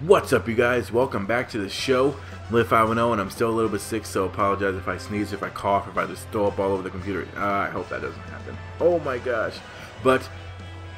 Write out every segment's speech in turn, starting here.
What's up, you guys? Welcome back to the show. Mlb 510, and I'm still a little bit sick, so apologize if I sneeze, if I cough, if I just throw up all over the computer. I hope that doesn't happen. Oh my gosh. But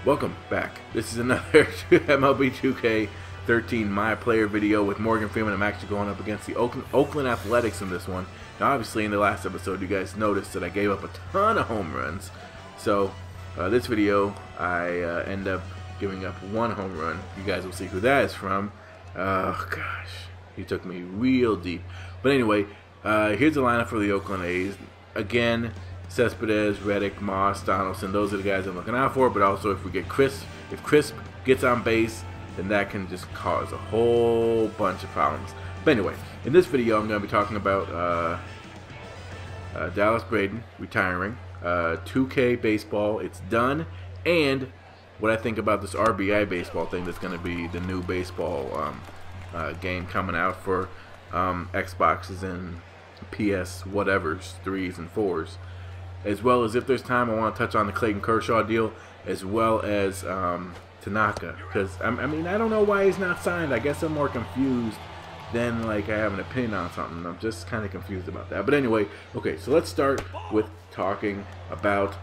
welcome back. This is another Mlb 2K13 My Player video with Morgan Freeman. I'm actually going up against the Oakland Athletics in this one. Now, obviously, in the last episode, you guys noticed that I gave up a ton of home runs. So, this video, I end up giving up one home run. You guys will see who that is from. Oh gosh, he took me real deep. But anyway, here's the lineup for the Oakland A's. Again, Cespedes, Reddick, Moss, Donaldson. Those are the guys I'm looking out for. But also, if we get if Crisp gets on base, then that can just cause a whole bunch of problems. But anyway, in this video, I'm going to be talking about Dallas Braden retiring, 2K Baseball, it's done, and what I think about this RBI Baseball thing that's going to be the new baseball game coming out for Xboxes and PS whatevers, 3s and 4s. As well as, if there's time, I want to touch on the Clayton Kershaw deal, as well as Tanaka. Because, I mean, I don't know why he's not signed. I guess I'm more confused than, like, I have an opinion on something. I'm just kind of confused about that. But anyway, okay, so let's start with talking about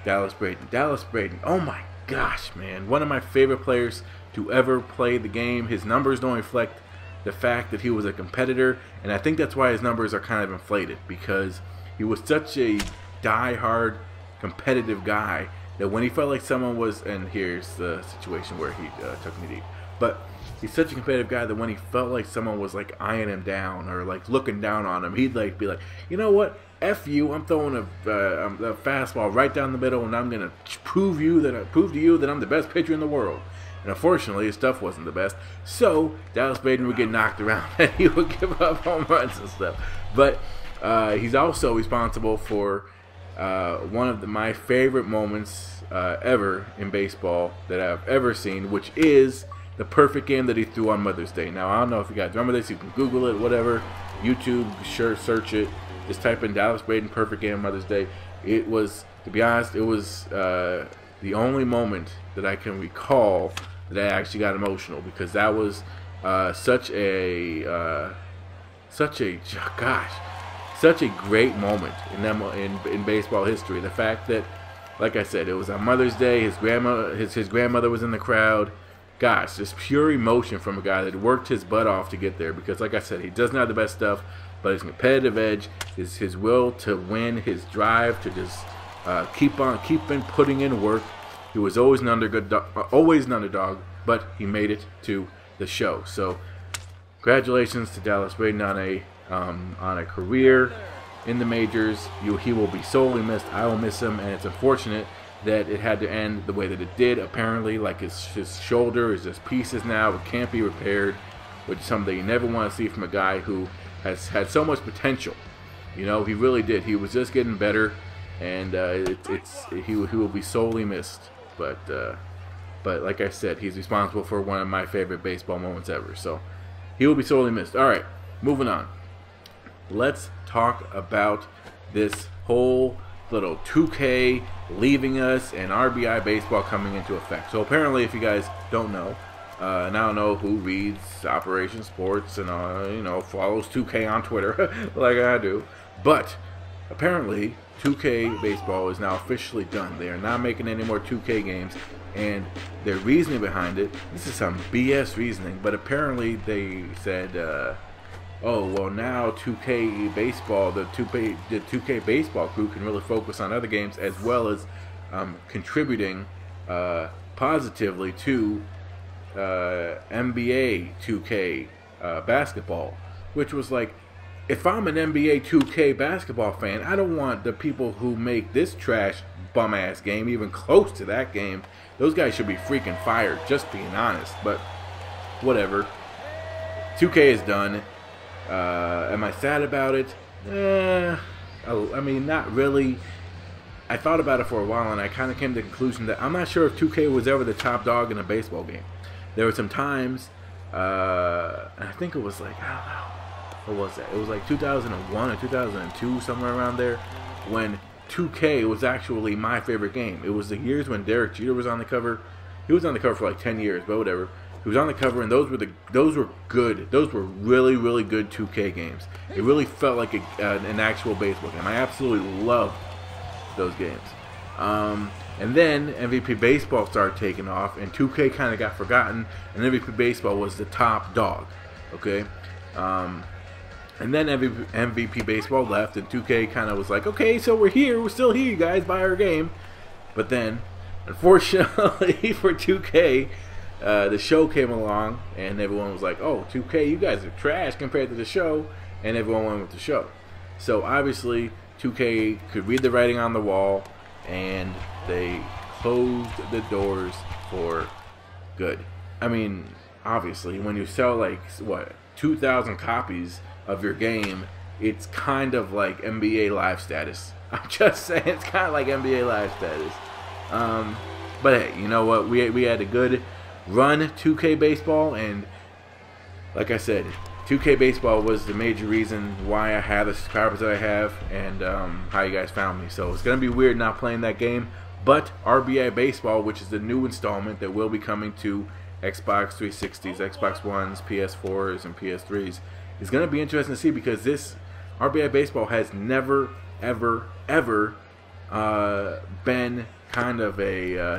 Dallas Braden. Dallas Braden, oh my gosh, man, one of my favorite players to ever play the game. His numbers don't reflect the fact that he was a competitor, and I think that's why his numbers are kind of inflated, because he was such a die-hard competitive guy that when he felt like someone was, and here's the situation where he took me deep, but he's such a competitive guy that when he felt like someone was like eyeing him down or like looking down on him, he'd like be like, you know what, F you, I'm throwing a fastball right down the middle, and I'm gonna prove to you that I'm the best pitcher in the world. And unfortunately, his stuff wasn't the best, so Dallas Braden would get knocked around and he would give up home runs and stuff. But he's also responsible for one of my favorite moments ever in baseball that I've ever seen, which is the perfect game that he threw on Mother's Day. Now, I don't know if you guys remember this. You can Google it, whatever. YouTube, sure, search it. Just type in Dallas Braden perfect game Mother's Day. It was, to be honest, it was the only moment that I can recall that I actually got emotional, because that was such a great moment in baseball history. The fact that, like I said, it was on Mother's Day. His grandmother was in the crowd. Gosh, just pure emotion from a guy that worked his butt off to get there. Because, like I said, he doesn't have the best stuff, but his competitive edge, his will to win, his drive to just keep putting in work. He was always an underdog, but he made it to the show. So, congratulations to Dallas Braden on a career in the majors. He will be sorely missed. I will miss him, and it's unfortunate that it had to end the way that it did. Apparently, like his shoulder is just pieces now. It can't be repaired, which is something you never want to see from a guy who has had so much potential. You know, he really did. He was just getting better, and he will be sorely missed. But like I said, he's responsible for one of my favorite baseball moments ever. So he will be sorely missed. All right, moving on. Let's talk about this whole little 2K leaving us and RBI Baseball coming into effect. So apparently, if you guys don't know, and I don't know who reads Operation Sports and you know, follows 2K on Twitter like I do, but apparently 2K Baseball is now officially done. They are not making any more 2K games, and their reasoning behind it, this is some BS reasoning, but apparently they said, oh, well, now 2K Baseball, the 2K Baseball crew can really focus on other games, as well as contributing positively to NBA 2K basketball, which was like, if I'm an NBA 2K basketball fan, I don't want the people who make this trash bum-ass game even close to that game. Those guys should be freaking fired, just being honest. But whatever. 2K is done. Am I sad about it? I mean, not really. I thought about it for a while, and I kind of came to the conclusion that I'm not sure if 2K was ever the top dog in a baseball game. There were some times, and I think it was like, I don't know, what was that? It was like 2001 or 2002, somewhere around there, when 2K was actually my favorite game. It was the years when Derek Jeter was on the cover. He was on the cover for like 10 years, but whatever. He was on the cover, and those were good. Those were really good 2K games. It really felt like an actual baseball game. I absolutely loved those games. And then MVP Baseball started taking off, and 2K kind of got forgotten, and MVP Baseball was the top dog. Okay. And then MVP Baseball left, and 2K kind of was like, okay, so we're here. We're still here, you guys. Buy our game. But then, unfortunately for 2K, the show came along, and everyone was like, oh, 2K, you guys are trash compared to the show, and everyone went with the show. So obviously 2K could read the writing on the wall, and they closed the doors for good. I mean, obviously, when you sell like, what, 2,000 copies of your game, it's kind of like NBA Live status. I'm just saying, it's kind of like NBA Live status. But hey, you know what? We had a good run, 2K Baseball, and like I said, 2K Baseball was the major reason why I have the subscribers that I have, and how you guys found me. So it's gonna be weird not playing that game, but RBI Baseball, which is the new installment that will be coming to Xbox 360s, Xbox Ones, PS4s, and PS3s, is gonna be interesting to see, because this RBI Baseball has never, ever been kind of a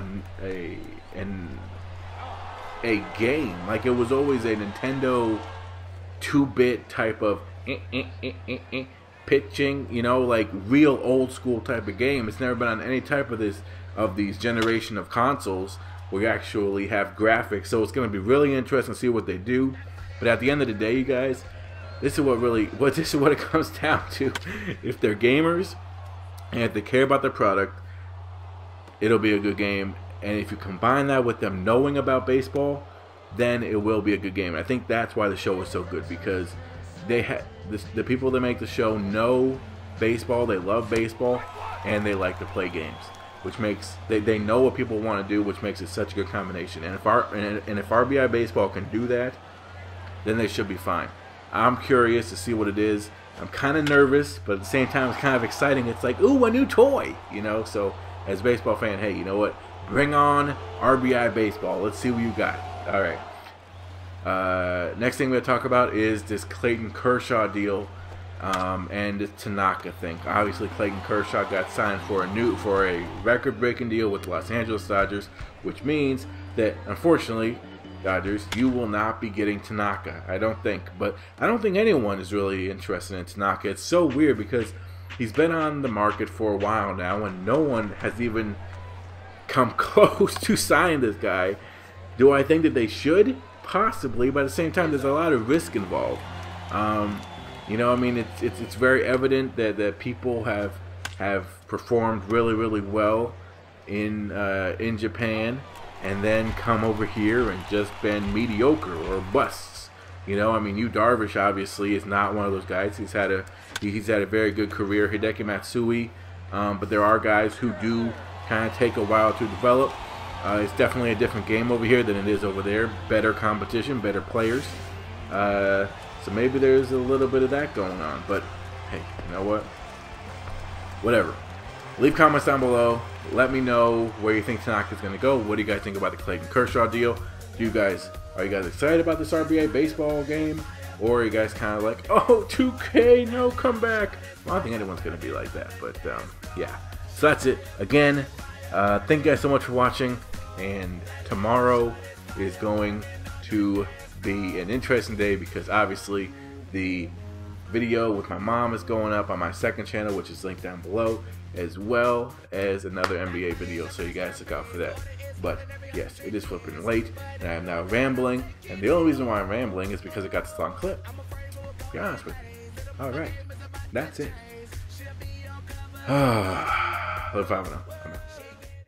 game. Like, it was always a Nintendo 2-bit type of pitching, you know, like real old school type of game. It's never been on any type of these generation of consoles where you actually have graphics. So it's going to be really interesting to see what they do. But at the end of the day, you guys, this is what it comes down to. If they're gamers and if they care about their product, it'll be a good game. And if you combine that with them knowing about baseball, then it will be a good game. And I think that's why the show is so good, because the people that make the show know baseball, they love baseball, and they like to play games, which makes they know what people want to do, which makes it such a good combination. And if RBI Baseball can do that, then they should be fine. I'm curious to see what it is. I'm kind of nervous, but at the same time, it's kind of exciting. It's like, ooh, a new toy, you know. So as a baseball fan, hey, you know what? Bring on RBI Baseball. Let's see what you got. All right. Next thing we're going to talk about is this Clayton Kershaw deal, and this Tanaka thing. Obviously, Clayton Kershaw got signed for a record-breaking deal with the Los Angeles Dodgers, which means that, unfortunately, Dodgers, you will not be getting Tanaka. I don't think. But I don't think anyone is really interested in Tanaka. It's so weird because he's been on the market for a while now, and no one has even come close to signing this guy. Do I think that they should? Possibly, but at the same time, there's a lot of risk involved. You know, I mean, it's very evident that people have performed really well in Japan, and then come over here and just been mediocre or busts. You know, I mean, Yu Darvish obviously is not one of those guys. He's had a very good career. Hideki Matsui, but there are guys who do kind of take a while to develop. It's definitely a different game over here than it is over there. Better competition, better players. So maybe there's a little bit of that going on. But hey, you know what? Whatever. Leave comments down below. Let me know where you think Tanaka's going to go. What do you guys think about the Clayton Kershaw deal? Are you guys excited about this RBI Baseball game? Or are you guys kind of like, oh, 2K, no, come back? Well, I don't think anyone's going to be like that. But yeah. So that's it. Again, thank you guys so much for watching. And tomorrow is going to be an interesting day, because obviously the video with my mom is going up on my second channel, which is linked down below, as well as another NBA video, so you guys look out for that. But yes, it is flipping late, and I am now rambling, and the only reason why I'm rambling is because I got this long clip. To be honest with you. Alright, that's it. Mlb 2K13.